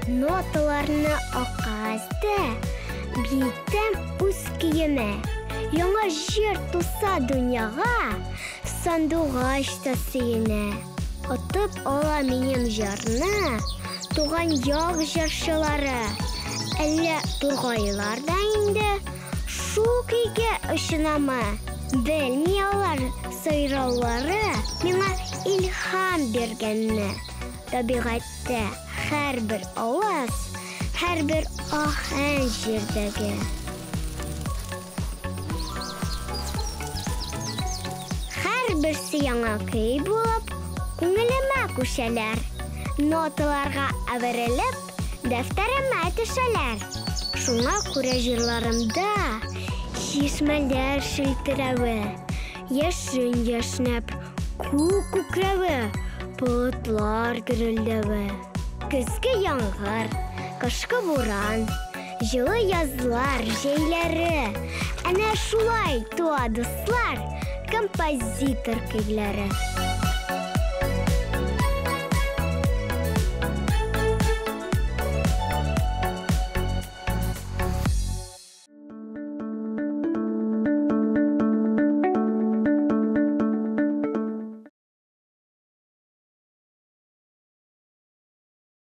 Ноталарны акасты, биттем үз киеме. Яңа җир туса дөньяга, сандугач та сөенә. Атып ала минем җырны, туган як җырчылары. Әллә тургайлар да инде шул көйгә ышанамы? Белми алар сайраулары миңа илһам биргәнне. Табигатьтә һәрбер аваз, һәрбер аһәң җирдәге. Һәрберсе яңа көй булып, күңелемә күчәләр. Ноталарга әверелеп, дәфтәремә төшәләр. Шуңа күрә җырларымда чишмәләр шелтерәве, яшен яшнәп күк күкрәве, болытлар гөрелдәве. Көзге яңгыр, кышкы буран, җылы язлар җәйләре. Әнә шулай туа дуслар, композитор көйләре.